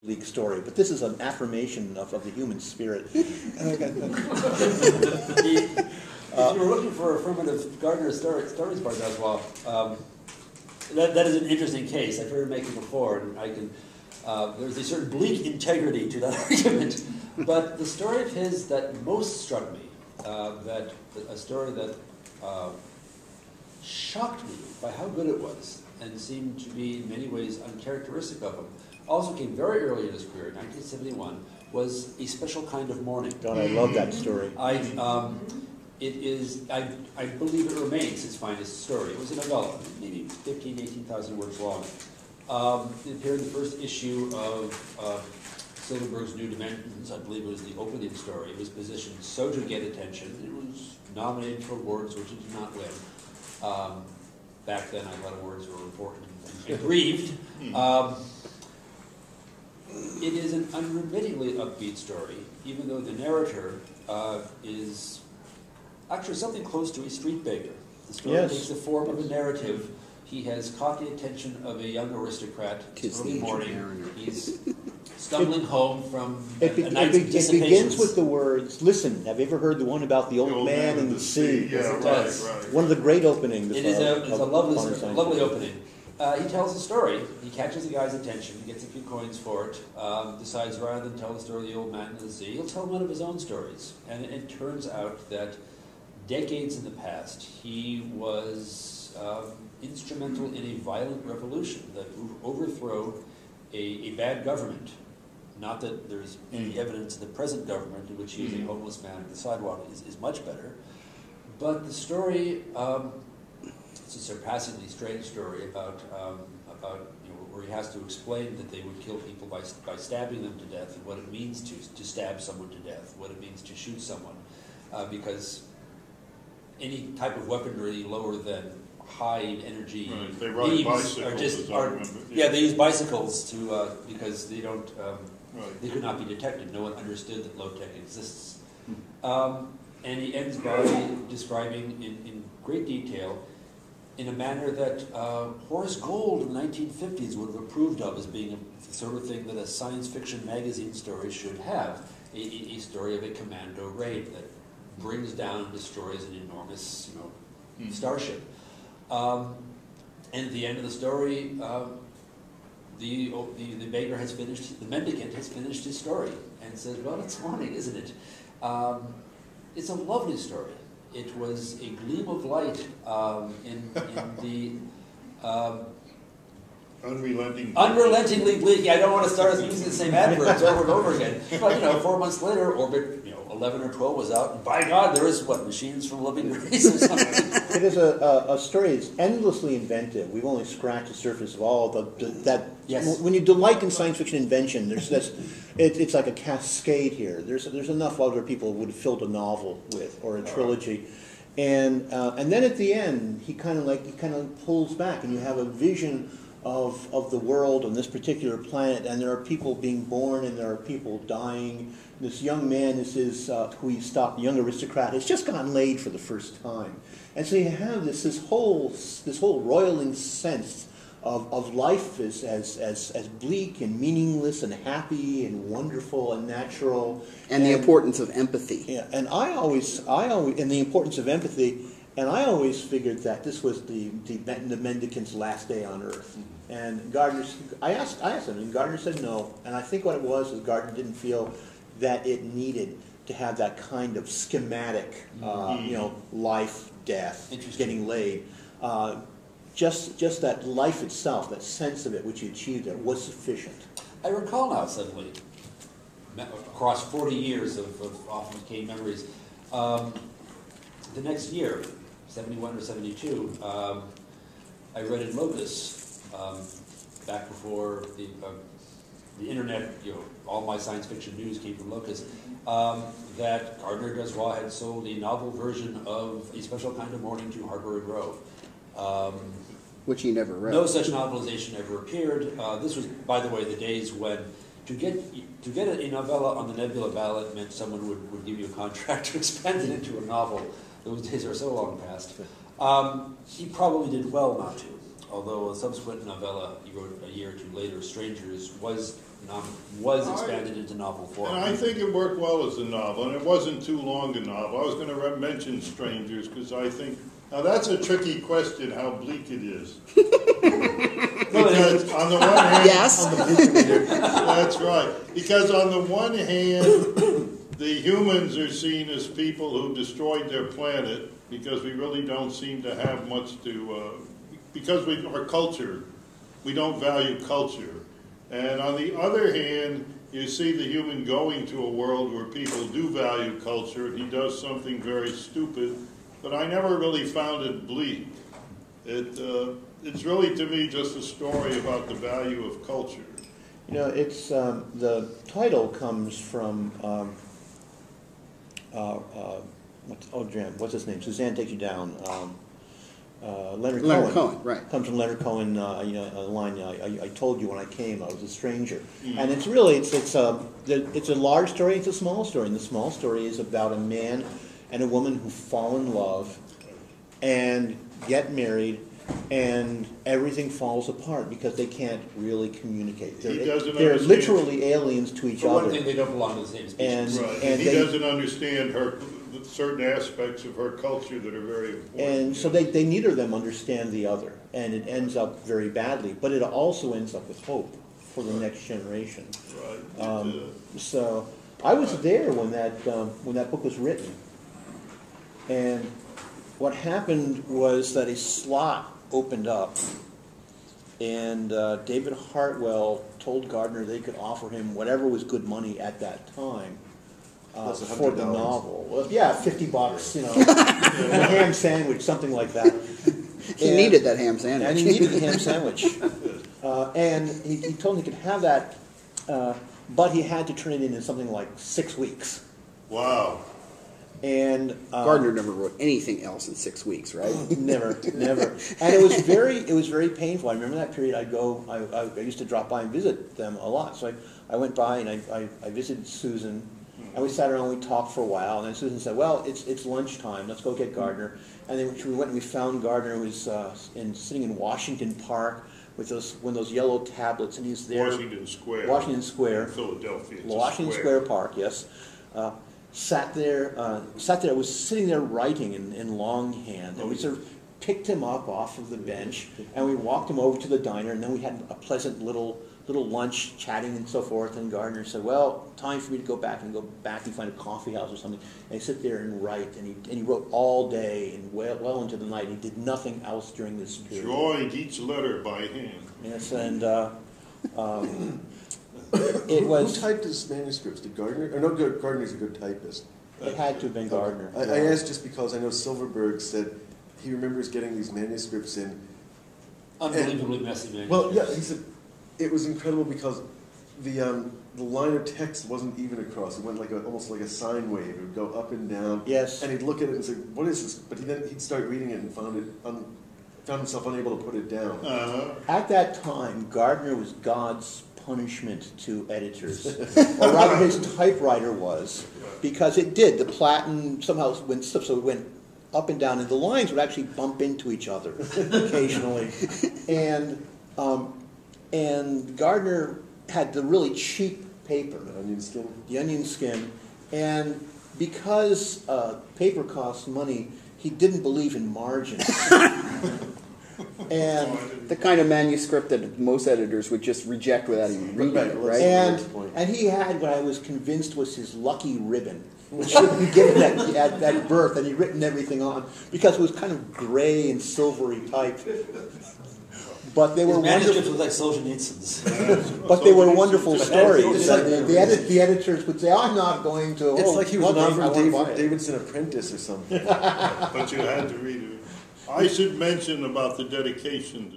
bleak story, but this is an affirmation of the human spirit. If you were looking for affirmative Gardner stories by Dozois, that is an interesting case. I've heard him make it before, and I can. There's a certain bleak integrity to that argument. But the story of his that most struck me, a story that shocked me by how good it was, and seemed to be in many ways uncharacteristic of him, also came very early in his career, 1971, was A Special Kind of Morning. God, I love that story. I believe it remains his finest story. It was a novella, maybe 15,000, 18,000 words long. It appeared in the first issue of Silverberg's New Dimensions. I believe it was the opening story. It was positioned so to get attention. It was nominated for awards, which it did not win. Back then, I thought awards were important and grieved. It is an unremittingly upbeat story, even though the narrator is actually something close to a street beggar. The story takes the form of a narrative. He has caught the attention of a young aristocrat. It's early morning. He's stumbling home from a night's dissipations. It begins with the words, listen, have you ever heard the one about the old man and the sea? Yeah, right. One of the great openings. It's a lovely opening. He tells a story. He catches the guy's attention. He gets a few coins for it. Decides rather than tell the story of the old man and the sea, he'll tell one of his own stories. And it turns out that decades in the past, he was instrumental in a violent revolution that overthrew a bad government. Not that there's any evidence of the present government in which he is a homeless man on the sidewalk is much better. But the story, it's a surpassingly strange story about where he has to explain that they would kill people by stabbing them to death, and what it means to stab someone to death, what it means to shoot someone, because any type of weaponry lower than high energy they ride bicycles, they use bicycles to because they don't they could not be detected. No one understood that low tech exists. And he ends by describing in great detail, in a manner that Horace Gold in the 1950s would have approved of as being the sort of thing that a science fiction magazine story should have, a story of a commando raid that brings down and destroys an enormous starship. And at the end of the story, the beggar has finished, the mendicant has finished his story, and says, well, it's morning, isn't it? It's a lovely story. It was a gleam of light in the unrelentingly bleak. I don't want to start using the same adverbs over and over again. But 4 months later, Orbit 11 or 12 was out, and by God, there is Machines from Living Grace or something. It is a story that's endlessly inventive. We've only scratched the surface of all that. Yes. When you delight in science fiction invention, it's like a cascade here. There's enough other people would have filled a novel with or a trilogy, and then at the end he kind of pulls back, and you have a vision of the world on this particular planet, and there are people being born and there are people dying. This young man, who he stopped, the young aristocrat, has just gotten laid for the first time, and so you have this whole roiling sense of life as bleak and meaningless and happy and wonderful and natural, and the importance of empathy. Yeah, and I always and the importance of empathy. And I always figured that this was the mendicant's last day on Earth. And Gardner, I asked him, and Gardner said no. And I think what it was is Gardner didn't feel that it needed to have that kind of schematic, life, death, getting laid. Just that life itself, that sense of it, which he achieved there, was sufficient. I recall now suddenly, across 40 years of often decaying memories, the next year, 71 or 72, I read in Locus, back before the internet, all my science fiction news came from Locus, that Gardner Dozois had sold a novel version of A Special Kind of Morning to Harper and Row. Which he never wrote. No such novelization ever appeared. This was, by the way, the days when to get a novella on the Nebula ballot meant someone would give you a contract to expand it into a novel. Those days are so long past. He probably did well not to. although a subsequent novella he wrote a year or two later, Strangers, was expanded into novel form. And I think it worked well as a novel, and it wasn't too long a novel. I was going to mention Strangers because I think, now that's a tricky question, how bleak it is. Because on the one hand, yes, that's right. Because on the one hand, the humans are seen as people who destroyed their planet because we really don't seem to have much to, because our culture, we don't value culture. And on the other hand, you see the human going to a world where people do value culture, and he does something very stupid, but I never really found it bleak. It's really, to me, just a story about the value of culture. You know, it's the title comes from what's his name? Suzanne Takes You Down. Leonard Cohen, right? Comes from Leonard Cohen. A line. I told you when I came, I was a stranger. Mm-hmm. And it's really it's a large story. It's a small story. And the small story is about a man and a woman who fall in love and get married, and everything falls apart because they can't really communicate. They're literally aliens to each other. For one thing, they don't belong to the same species. And he doesn't understand certain aspects of her culture that are very important. And so they neither of them understand the other, and it ends up very badly. But it also ends up with hope for the next generation. Right. So I was there when that book was written, and what happened was that a slot opened up, and David Hartwell told Gardner they could offer him whatever was good money at that time for the novel. Well, yeah, $50, and a ham sandwich, something like that. He needed that ham sandwich. And he needed the ham sandwich. And he told him he could have that, but he had to turn it in something like 6 weeks. Wow. And Gardner never wrote anything else in 6 weeks, right? Never. And it was very painful. I remember that period. I used to drop by and visit them a lot. So I went by and I visited Susan, and we sat around and we talked for a while. And then Susan said, "Well, it's lunchtime. Let's go get Gardner." And then we went and we found Gardner, who was sitting in Washington Park with those yellow tablets, and he's there. Washington Square. Philadelphia. It's Washington Square Park, yes. Sat there, was sitting there writing in longhand, and we sort of picked him up off of the bench, and we walked him over to the diner, and then we had a pleasant little lunch, chatting and so forth, and Gardner said, "Well, time for me to go back and find a coffee house or something," and he'd sit there and write, and he wrote all day and well into the night. He did nothing else during this period. Drawing each letter by hand. Yes, and it was. Who typed his manuscripts? Did Gardner? Or no, Gardner's a good typist. It had to have been Gardner. I asked just because I know Silverberg said he remembers getting these manuscripts in. Unbelievably messy manuscripts. Well, yeah, he said it was incredible because the line of text wasn't even across. It went almost like a sine wave. It would go up and down. Yes. And he'd look at it and say, "What is this?" But he'd start reading it and found himself unable to put it down. At that time, Gardner was God's punishment to editors, or rather his typewriter was, because it did. The platen somehow went so it went up and down, and the lines would actually bump into each other occasionally. And Gardner had the really cheap paper, The onion skin. the onion skin, and because paper costs money, he didn't believe in margins. And the kind of manuscript that most editors would just reject without even reading it, right? And he had what I was convinced was his lucky ribbon, which should be given at birth, and he'd written everything on, because it was kind of gray and silvery type. But they were manuscripts look like Solzhenitsyn's. But they were wonderful stories. The editors would say, "I'm not going to." It's like he was an Davidson Apprentice or something. But you had to read it. I should mention about the dedication to